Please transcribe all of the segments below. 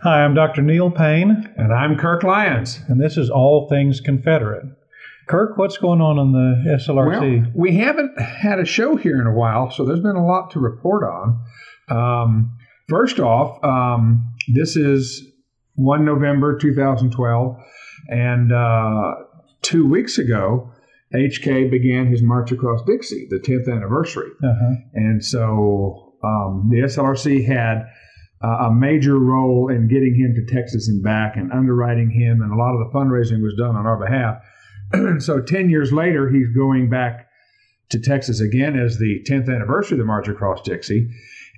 Hi, I'm Dr. Neil Payne. And I'm Kirk Lyons. And this is All Things Confederate. Kirk, what's going on the SLRC? Well, we haven't had a show here in a while, so there's been a lot to report on. First off, this is 1 November 2012, and 2 weeks ago, HK began his March Across Dixie, the 10th anniversary. And so the SLRC had a major role in getting him to Texas and back and underwriting him, and a lot of the fundraising was done on our behalf. So 10 years later, he's going back to Texas again as the 10th anniversary of the March Across Dixie,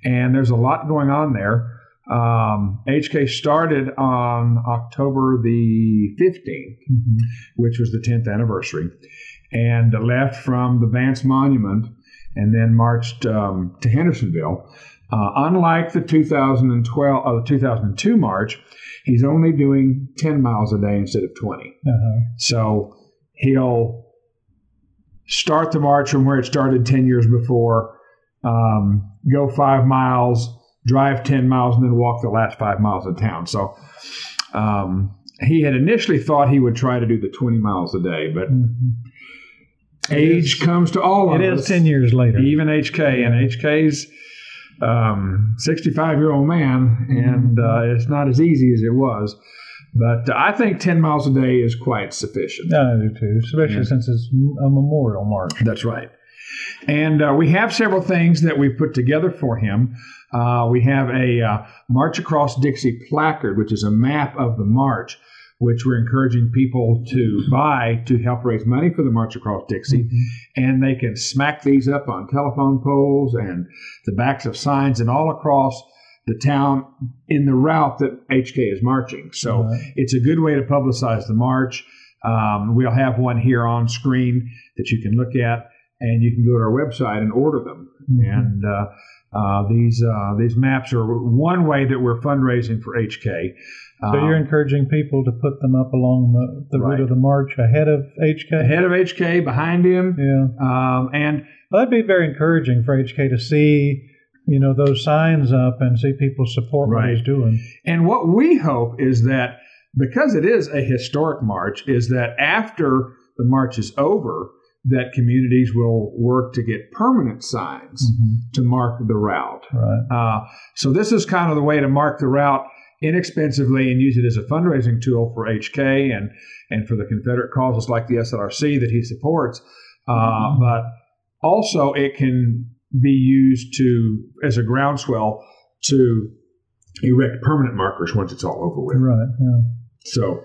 and there's a lot going on there. HK started on October the 15th, which was the 10th anniversary, and left from the Vance Monument and then marched to Hendersonville. Unlike the 2002 march, he's only doing 10 miles a day instead of 20. So he'll start the march from where it started 10 years before, go 5 miles, drive 10 miles, and then walk the last 5 miles of town. So he had initially thought he would try to do the 20 miles a day, but age comes to all of us. It is 10 years later. Even HK, and HK's 65-year-old man, and it's not as easy as it was. But I think 10 miles a day is quite sufficient. I do too, especially since it's a memorial march. That's right. And we have several things that we put together for him. We have a March Across Dixie placard, which is a map of the march, which we're encouraging people to buy to help raise money for the March Across Dixie. And they can smack these up on telephone poles and the backs of signs and all across the town in the route that HK is marching. So it's a good way to publicize the march. We'll have one here on screen that you can look at, and you can go to our website and order them. And these maps are one way that we're fundraising for HK. So you're encouraging people to put them up along the route of the march ahead of HK? Ahead of HK, behind him. And that'd be very encouraging for HK to see, those signs up and see people support what he's doing. And what we hope is that, because it is a historic march, is that after the march is over, that communities will work to get permanent signs to mark the route. So this is kind of the way to mark the route inexpensively and use it as a fundraising tool for HK and for the Confederate causes like the SLRC that he supports. But also it can be used as a groundswell to erect permanent markers once it's all over with. So,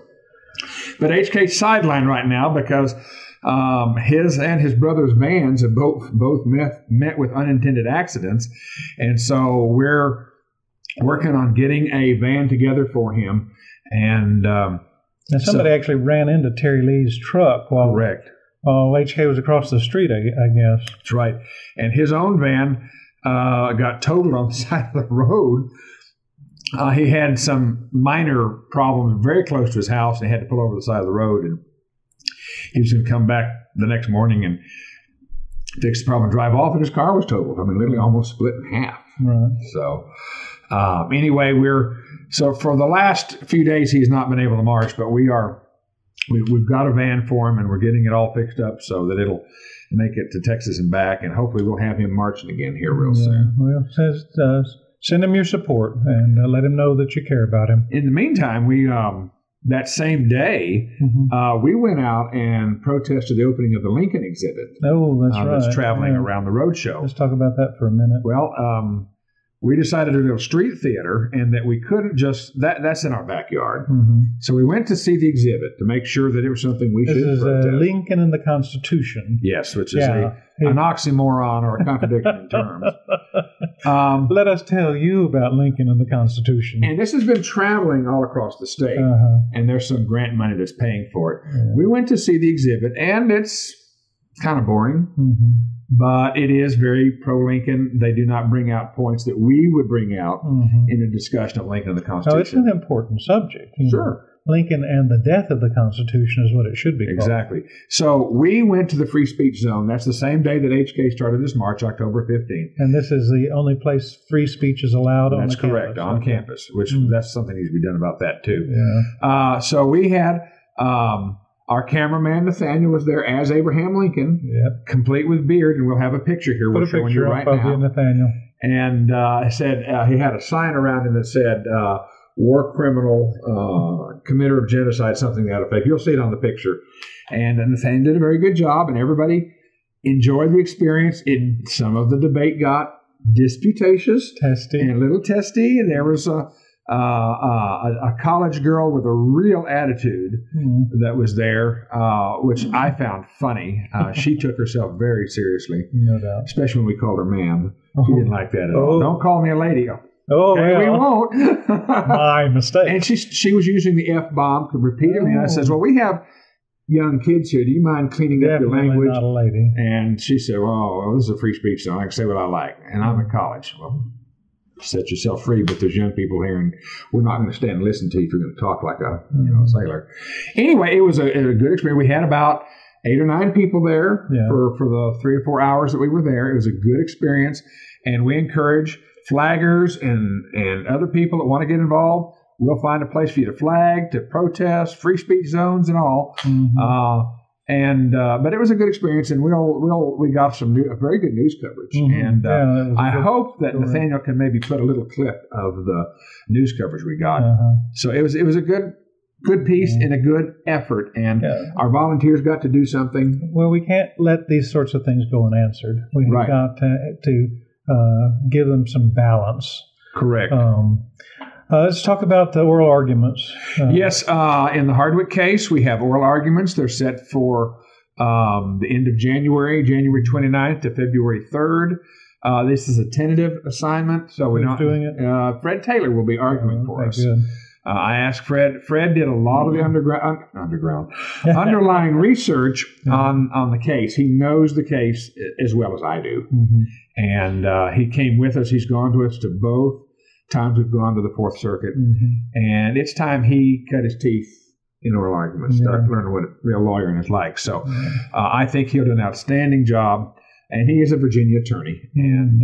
but HK's sidelined right now because his and his brother's vans have both met with unintended accidents, and so we're working on getting a van together for him. And somebody actually ran into Terry Lee's truck while HK was across the street, I guess. That's right. And his own van got totaled on the side of the road. He had some minor problems very close to his house, and he had to pull over the side of the road. And he was going to come back the next morning and fix the problem and drive off, and his car was totaled. I mean, literally almost split in half. So anyway, so for the last few days, he's not been able to march, but we've got a van for him, and we're getting it all fixed up so that it'll make it to Texas and back, and hopefully we'll have him marching again here real soon. Well, send him your support and let him know that you care about him. In the meantime, we that same day, we went out and protested the opening of the Lincoln exhibit. Oh, that's right. That's traveling around the road show. Let's talk about that for a minute. Well, we decided to do a street theater, and that we couldn't just that's in our backyard. So we went to see the exhibit to make sure that it was something we should protest. This is Lincoln and the Constitution. Yes, which is an oxymoron or a contradiction in terms. Let us tell you about Lincoln and the Constitution. And this has been traveling all across the state, and there's some grant money that's paying for it. We went to see the exhibit, and it's kind of boring. But it is very pro-Lincoln. They do not bring out points that we would bring out in a discussion of Lincoln and the Constitution. Oh, it's an important subject. Sure. Lincoln and the Death of the Constitution is what it should be called. Exactly. So we went to the free speech zone. That's the same day that HK started his march, October 15th. And this is the only place free speech is allowed on the campus. That's correct, on campus, which that's something needs to be done about that too. Yeah. So we had our cameraman Nathaniel was there as Abraham Lincoln, complete with beard, and we'll have a picture here. We're showing you right now. Nathaniel. And said he had a sign around him that said war criminal, committer of genocide, something to that effect. You'll see it on the picture. And Nathaniel did a very good job, and everybody enjoyed the experience. Some of the debate got disputatious, testy, and a little testy. And there was a college girl with a real attitude that was there, which I found funny. She took herself very seriously, no doubt, especially when we called her ma'am. She didn't like that at all. Don't call me a lady. Oh, okay, we won't. My mistake. And she was using the F-bomb repeatedly. And I says, well, we have young kids here. Do you mind cleaning up your language? Not a lady. And she said, well, this is a free speech zone. I can say what I like. And I'm in college. Well, set yourself free, but there's young people here, and we're not going to stand and listen to you if you're going to talk like a sailor. Anyway, it was a good experience. We had about 8 or 9 people there for the 3 or 4 hours that we were there. It was a good experience, and we encourage flaggers and other people that want to get involved. We'll find a place for you to flag, to protest, free speech zones and all. But it was a good experience, and we got some very good news coverage. And I hope that Nathaniel can maybe put a little clip of the news coverage we got. So it was a good piece and a good effort, and our volunteers got to do something. Well, we can't let these sorts of things go unanswered. We've got to give them some balance. Correct. Let's talk about the oral arguments. Yes, in the Hardwick case, we have oral arguments. They're set for the end of January 29th to February 3rd. This is a tentative assignment, so we're not doing it. Fred Taylor will be arguing for us. I asked Fred. Fred did a lot of the underlying research on the case. He knows the case as well as I do, and he came with us. He's gone to us to both times we've gone to the Fourth Circuit, and it's time he cut his teeth in oral arguments, start learning what a real lawyer is like. So I think he'll do an outstanding job, and he is a Virginia attorney, and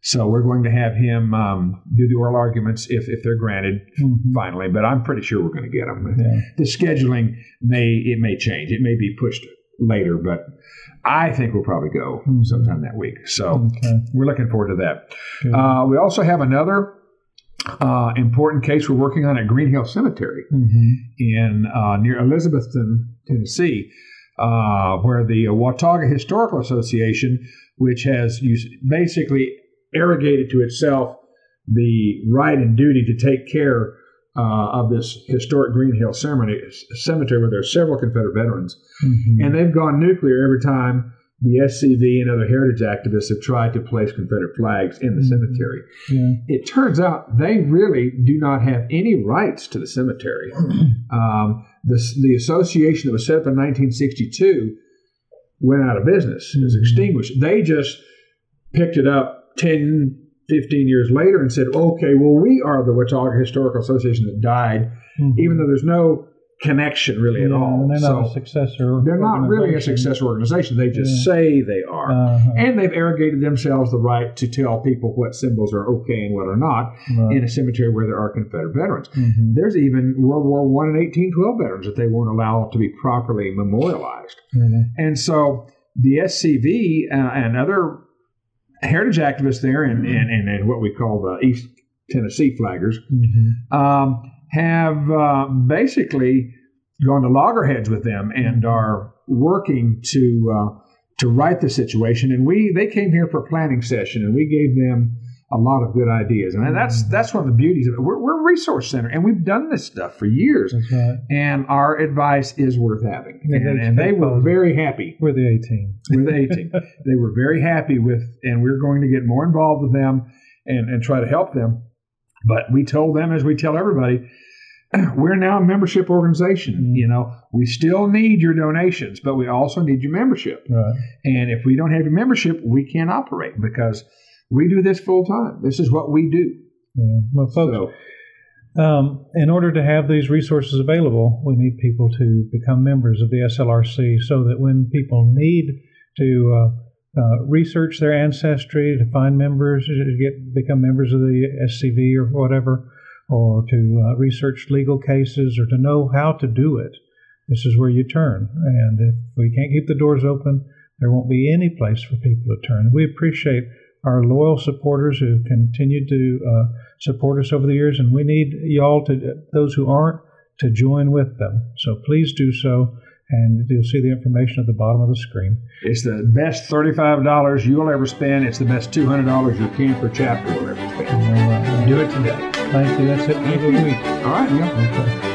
so we're going to have him do the oral arguments if they're granted finally, but I'm pretty sure we're going to get them. The scheduling may change. It may be pushed later, but I think we'll probably go sometime that week. So we're looking forward to that. We also have another important case we're working on at Green Hill Cemetery in near Elizabethton, Tennessee, where the Watauga Historical Association, which has basically arrogated to itself the right and duty to take care of this historic Green Hill Cemetery, where there are several Confederate veterans, and they've gone nuclear every time the SCV and other heritage activists have tried to place Confederate flags in the cemetery. It turns out they really do not have any rights to the cemetery. The association that was set up in 1962 went out of business. It was extinguished. They just picked it up 10, 15 years later and said, okay, well, we are the Watauga Historical Association that died, even though there's no connection really at all. And they're not a successor. They're not really a successor organization. They just say they are. And they've arrogated themselves the right to tell people what symbols are okay and what are not in a cemetery where there are Confederate veterans. There's even World War I and 1812 veterans that they won't allow to be properly memorialized. And so the SCV and other heritage activists there and what we call the East Tennessee flaggers have basically gone to loggerheads with them and are working to right the situation. And they came here for a planning session, and we gave them a lot of good ideas. And that's one of the beauties of it. We're a resource center, and we've done this stuff for years. That's right. And our advice is worth having. And they were very happy. We're the A-team. We're the A-team. They were very happy with, and we're going to get more involved with them and try to help them. But we told them, as we tell everybody, we're now a membership organization. We still need your donations, but we also need your membership. And if we don't have your membership, we can't operate because we do this full time. This is what we do. Well, folks, In order to have these resources available, we need people to become members of the SLRC so that when people need to research their ancestry, to find members, become members of the SCV or whatever, or to research legal cases or to know how to do it, this is where you turn. And if we can't keep the doors open, there won't be any place for people to turn. We appreciate our loyal supporters who continue to support us over the years, and we need y'all, those who aren't, to join with them. So please do so, and you'll see the information at the bottom of the screen. It's the best $35 you'll ever spend. It's the best $200 your camper chapter will ever spend. All right. Do it today. Thank you. That's it for the week. All right. Yeah. Okay.